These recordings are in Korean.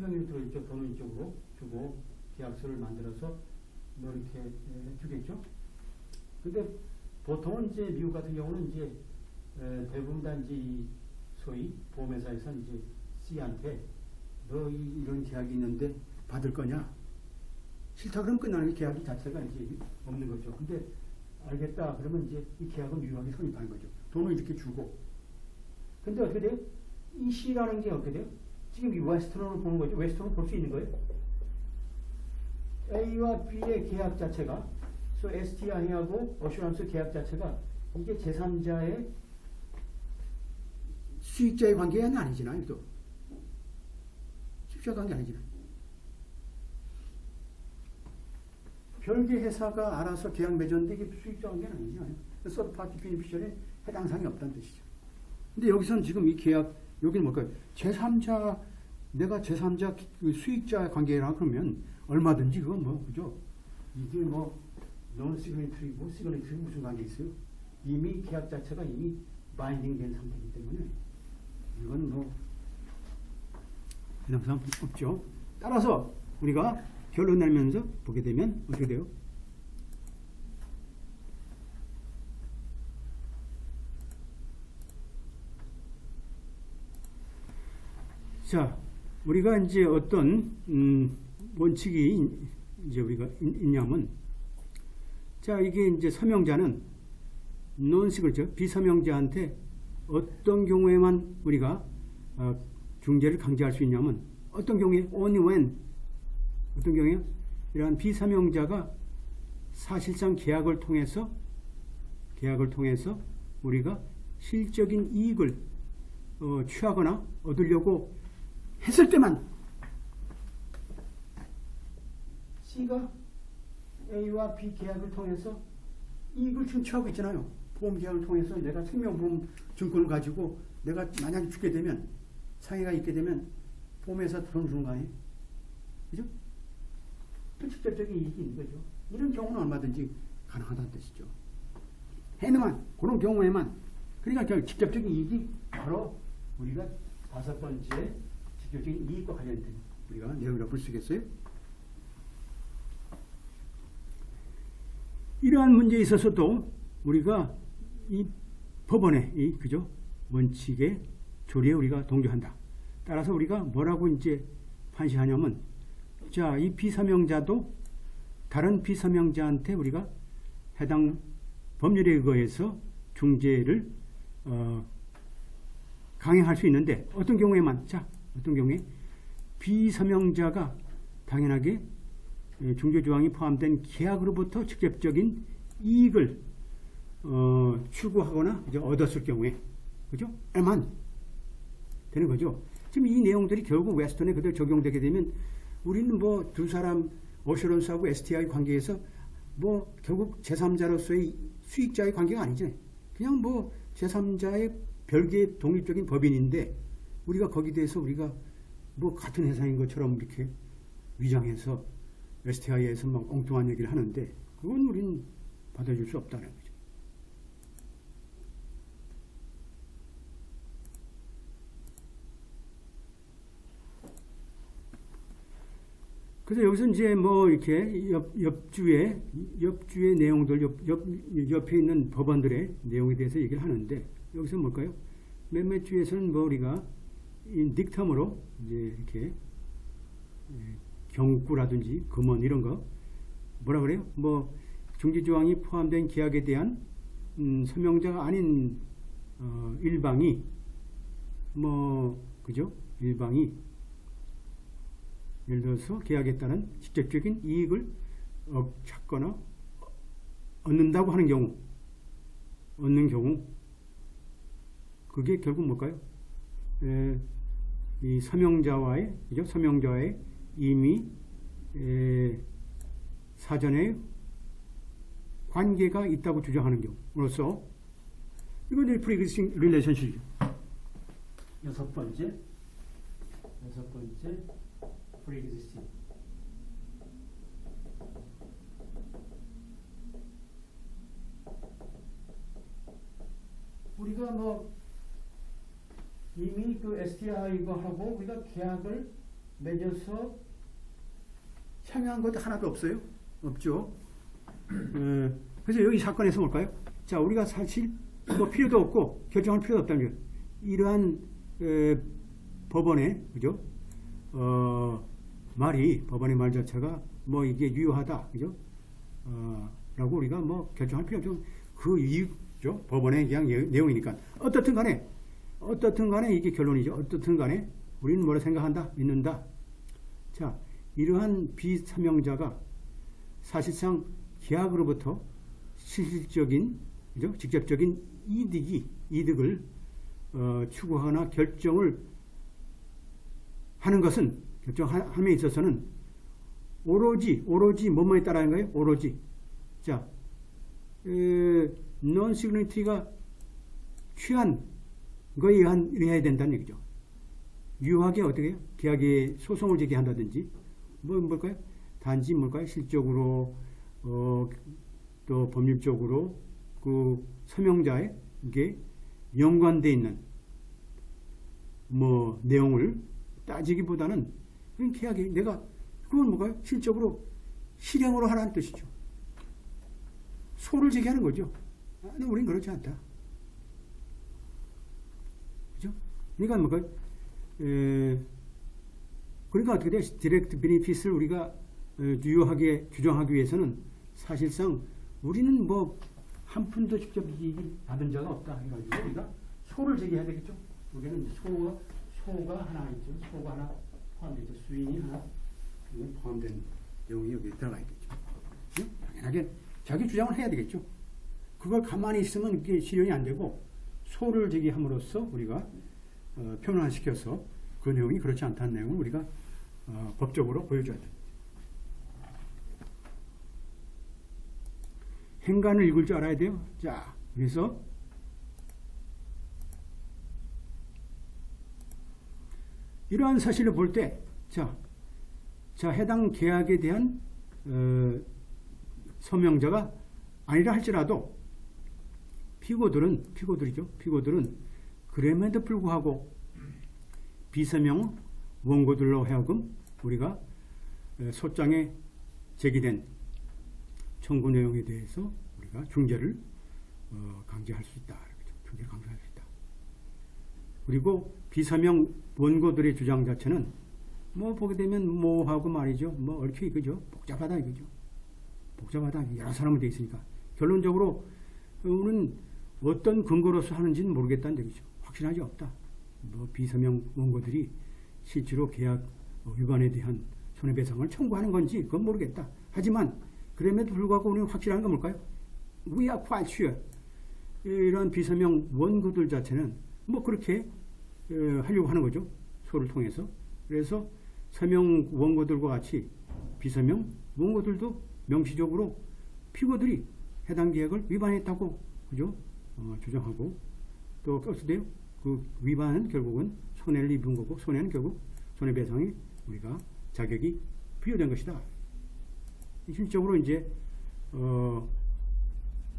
현금이 들어있죠. 돈을 이쪽으로 주고 계약서를 만들어서 뭐 이렇게 주겠죠. 근데 보통은 이제 미국 같은 경우는 이제 대부분 다 이제 이 소위 보험회사에서는 이제 C한테 너 이런 계약이 있는데 받을 거냐? 싫다 그러면 끝나는 게 계약 자체가 이제 없는 거죠. 근데 알겠다 그러면 이제 이 계약은 유효하게 성립하는 거죠. 돈을 이렇게 주고. 근데 어떻게 돼요? 이 C라는 게 어떻게 돼요? 지금 이 웨스턴으로 보는 거죠. 웨스턴으로 볼 수 있는 거예요. A와 B의 계약 자체가, so STI하고 어슈런스 계약 자체가 이게 제3자의 수익자의 관계는 아니잖아요. 또 수익자 관계 아니잖아요. 별개 회사가 알아서 계약 맺었는데 이게 수익자 관계는 아니잖아요. 서드 파티 베네피셜에 해당 사항이 없다는 뜻이죠. 근데 여기서는 지금 이 계약, 여기는 뭘까요? 제3자, 내가 제3자 수익자 관계라 그러면 얼마든지 그건 뭐, 그죠? 이게 뭐, 논 시그니트리고 시그니트리 무슨 관계 있어요? 이미 계약 자체가 이미 바인딩 된 상태이기 때문에 이건 뭐, 해당 사항 없죠. 따라서 우리가 결론 내면서 보게 되면 어떻게 돼요? 자, 우리가 이제 어떤 원칙이 이제 우리가 있냐면, 자, 이게 이제 서명자는 논식을 비서명자한테 어떤 경우에만 우리가 중재를 강제할 수 있냐면, 어떤 경우에 only when, 어떤 경우에 이러한 비서명자가 사실상 계약을 통해서 우리가 실적인 이익을 취하거나 얻으려고 했을 때만 C가 A와 B 계약을 통해서 이익을 지금 취하고 있잖아요. 보험 계약을 통해서 내가 생명보험 증권을 가지고 내가 만약에 죽게 되면, 상해가 있게 되면 보험회사 돈 주는 거 아니에요? 그죠? 또 직접적인 이익이 있는 거죠. 이런 경우는 얼마든지 가능하다는 뜻이죠. 해능한 그런 경우에만, 그러니까 직접적인 이익이 바로 우리가 5번째 직접적인 이익과 관련된 우리가 내용이라고 볼 수 있겠어요? 이러한 문제에 있어서도 우리가 이 법원의 그죠? 원칙의 조리에 우리가 동조한다. 따라서 우리가 뭐라고 이제 판시하냐면, 자, 이 비서명자도 다른 비서명자한테 우리가 해당 법률에 의거해서 중재를 강행할 수 있는데, 어떤 경우에만, 자, 어떤 경우에 비서명자가 당연하게 중재조항이 포함된 계약으로부터 직접적인 이익을 추구하거나 이제 얻었을 경우에, 그죠? 에만 되는 거죠. 지금 이 내용들이 결국 웨스턴에 그대로 적용되게 되면 우리는 뭐 두 사람 어슈런스하고 STI 관계에서 뭐 결국 제3자로서의 수익자의 관계가 아니죠. 그냥 뭐 제3자의 별개의 독립적인 법인인데 우리가 거기에 대해서 우리가 뭐 같은 회사인 것처럼 이렇게 위장해서 STI에서 막 엉뚱한 얘기를 하는데 그건 우리는 받아줄 수 없다는 거죠. 그래서 여기서 이제 뭐 이렇게 옆주의 내용들, 옆에 있는 법원들의 내용에 대해서 얘기를 하는데, 여기서 뭘까요? 몇몇 주에서는 뭐 우리가 이 딕텀으로 이제 이렇게 경구라든지 금원 이런 거 뭐라 그래요? 뭐 중지조항이 포함된 계약에 대한 서명자가 아닌 일방이 뭐 그죠? 일방이 예를 들어서 계약에 따른 직접적인 이익을 찾거나 얻는다고 하는 경우, 얻는 경우, 그게 결국 뭘까요? 이 서명자와의, 그죠? 서명자와의 이미 사전에 관계가 있다고 주장하는 경우로서, 이건 이제 pre-existing relationship이죠. 여섯 번째. pre-existing. 우리가 뭐 이미 그 STI 이거 하고 우리가 계약을 맺어서 참여한 것도 하나도 없어요. 없죠. 그래서 여기 사건에서 뭘까요? 자, 우리가 사실 뭐 필요도 없고 결정할 필요도 없다는 거예요. 이러한 법원의 그죠? 법원의 말 자체가 뭐 이게 유효하다, 그죠? 라고 우리가 뭐 결정할 필요 없죠. 그 이유죠. 법원의 그냥 내용이니까. 어떻든 간에 이게 결론이죠. 어떻든 간에 우리는 뭐라 생각한다, 믿는다. 자, 이러한 비서명자가 사실상 계약으로부터 실질적인, 그죠? 직접적인 이득을 추구하거나 결정을 하는 것은, 결정함에 있어서는 오로지 뭐뭐에 따라는 거예요? 오로지. 자, 논 시그니티가 취한 거에 의해야 된다는 얘기죠. 유효하게 어떻게 해요? 계약에 소송을 제기한다든지, 뭘까요? 단지 뭘까요? 실적으로, 또 법률적으로 그 서명자에게 연관되어 있는 뭐 내용을 따지기보다는 그냥 계약에 내가 그건 뭐가요? 실적으로 실행으로 하라는 뜻이죠. 소를 제기하는 거죠. 아니, 우린 그렇지 않다. 그죠? 그러니까 뭐가요? 그러니까 어떻게 돼? 디렉트 베네핏을 우리가 유효하게 규정하기 위해서는 사실상 우리는 뭐 한 푼도 직접 이익을 받은 적은 없다 해가지고 우리가 소를 제기해야 되겠죠. 여기는 소가 하나 있죠. 소가 하나 포함되어 있죠. 수인이 하나 포함된 내용이 여기 들어가 있겠죠. 당연하게 자기 주장을 해야 되겠죠. 그걸 가만히 있으면 이게 실현이 안 되고 소를 제기함으로써 우리가 표현화시켜서 그 내용이 그렇지 않다는 내용을 우리가 법적으로 보여줘야 됩니다. 행간을 읽을 줄 알아야 돼요. 자, 그래서 이러한 사실을 볼 때, 자, 해당 계약에 대한 서명자가 아니라 할지라도 피고들은 그럼에도 불구하고 비서명 원고들로 하여금 우리가 소장에 제기된 청구 내용에 대해서 우리가 중재를 강제할 수 있다. 중재를 강제할 수 있다. 그리고 비서명 원고들의 주장 자체는 뭐 보게 되면 뭐하고 말이죠. 뭐 얽혀 이거죠. 복잡하다 이거죠. 복잡하다. 여러 사람은 돼 있으니까. 결론적으로 우리는 어떤 근거로서 하는지는 모르겠다는 얘기죠. 확실하지 없다. 뭐 비서명 원고들이 실제로 계약 위반에 대한 손해배상을 청구하는 건지 그건 모르겠다. 하지만 그럼에도 불구하고 우리는 확실한 건 뭘까요? We are quite sure. 이런 비서명 원고들 자체는 뭐 그렇게 하려고 하는 거죠. 소를 통해서. 그래서 서명 원고들과 같이 비서명 원고들도 명시적으로 피고들이 해당 계약을 위반했다고 그죠? 주장하고 또 어떻게 돼요? 그 위반은 결국은 손해를 입은 거고 손해는 결국 손해배상이 우리가 자격이 부여된 것이다. 실적으로 이제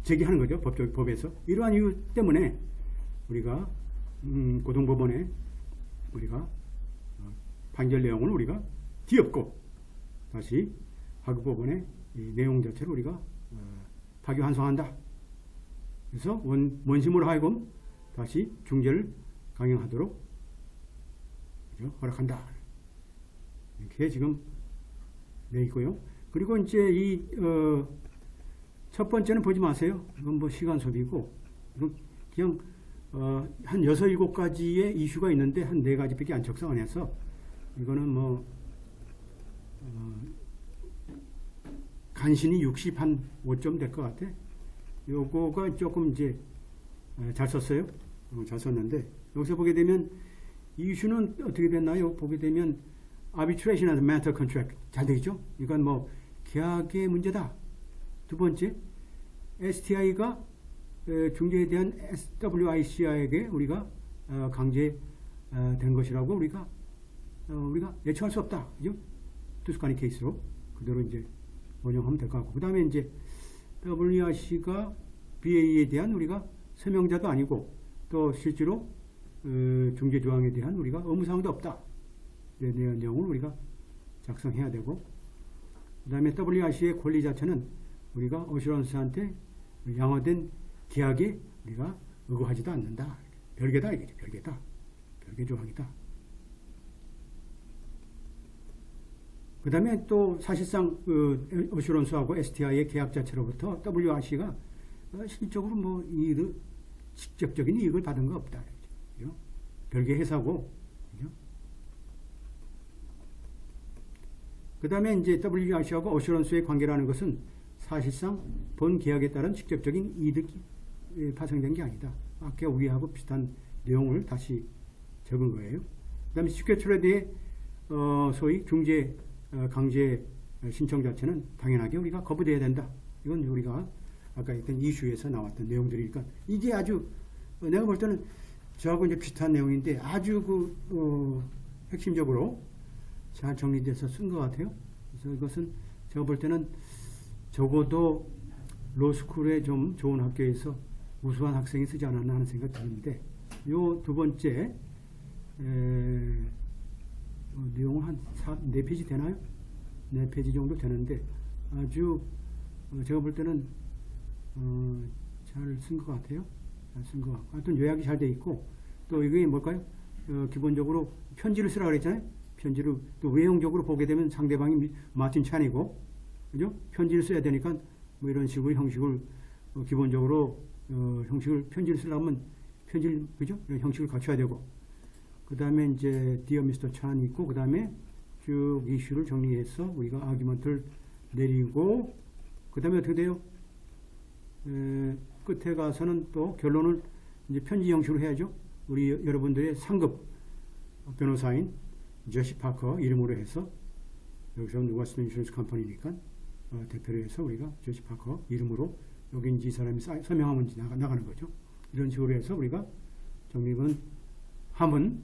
제기하는 거죠. 법에서. 이러한 이유 때문에 우리가 고등법원에 우리가 판결 내용을 우리가 뒤엎고 다시 하급법원의 이 내용 자체를 우리가 파기환송한다. 그래서 원심으로 하여금 다시 중재를 강행하도록 허락한다. 이렇게 지금 돼 있고요. 그리고 이제 이 첫 번째는 보지 마세요. 이건 뭐 시간 소비고 그냥 한 6, 7가지의 이슈가 있는데 한 4가지밖에 안 작성 안 해서 이거는 뭐 간신히 60 한 5점 될 것 같아. 요거가 조금 이제 잘 썼어요. 잘 썼는데 여기서 보게 되면 이 이슈는 어떻게 됐나요? 보게 되면 arbitration as matter contract 잘 되겠죠? 이건 뭐 계약의 문제다. 두 번째, STI가 중재에 대한 SWIC에게 우리가 강제된 것이라고 우리가 예측할 수 없다. 그죠? 투스카니 케이스로 그대로 이제 원용하면 될 것 같고. 그 다음에 이제 WRC가 BA에 대한 우리가 서명자도 아니고 또 실제로 중재 조항에 대한 우리가 의무사항도 없다. 내용을 우리가 작성해야 되고, 그 다음에 WRC의 권리 자체는 우리가 어슈런스한테 양화된 계약에 우리가 의거하지도 않는다. 별개다 이거죠. 별개다. 별개 조항이다. 그 다음에 또 사실상 그 어슈런스하고 STI의 계약 자체로부터 WRC가 실질적으로 뭐 직접적인 이익을 받은 거 없다. 그죠? 별개 회사고. 그 다음에 이제 WRC하고 어슈런스의 관계라는 것은 사실상 본 계약에 따른 직접적인 이득이 파생된 게 아니다. 아까 위하고 비슷한 내용을 다시 적은 거예요. 그 다음에 시큐트레드의 소위 중재 강제 신청 자체는 당연하게 우리가 거부돼야 된다. 이건 우리가 아까 했던 이슈에서 나왔던 내용들이니까 이게 아주 내가 볼 때는 저하고 이제 비슷한 내용인데 아주 핵심적으로 잘 정리돼서 쓴 것 같아요. 그래서 이것은 제가 볼 때는 적어도 로스쿨에 좀 좋은 학교에서 우수한 학생이 쓰지 않았나 하는 생각이 드는데, 요 두 번째 내용은 한 4페이지 되나요? 4페이지 정도 되는데 아주 제가 볼 때는 잘 쓴 것 같아요. 잘 쓴 것 같고, 하여튼 요약이 잘 돼 있고, 또 이게 뭘까요? 기본적으로 편지를 쓰라 그랬잖아요. 편지를 또 외형적으로 보게 되면 상대방이 마틴 찬이고, 그죠? 편지를 써야 되니까 뭐 이런 식으로 형식을 기본적으로 형식을 편지를 쓰려면 편지를 그죠? 이런 형식을 갖춰야 되고, 그 다음에 이제 Dear Mr. Chan 있고, 그 다음에 쭉 이슈를 정리해서 우리가 아규먼트를 내리고, 그 다음에 어떻게 돼요? 끝에 가서는 또 결론을 이제 편지 형식으로 해야죠. 우리 여러분들의 상급 변호사인 제시 파커 이름으로 해서, 여기서 웨스턴 인슈런스 컴퍼니니까 대표로 해서 우리가 제시 파커 이름으로 여기 이제 이 사람이 서명하면 나가는 거죠. 이런 식으로 해서 우리가 정립은 함은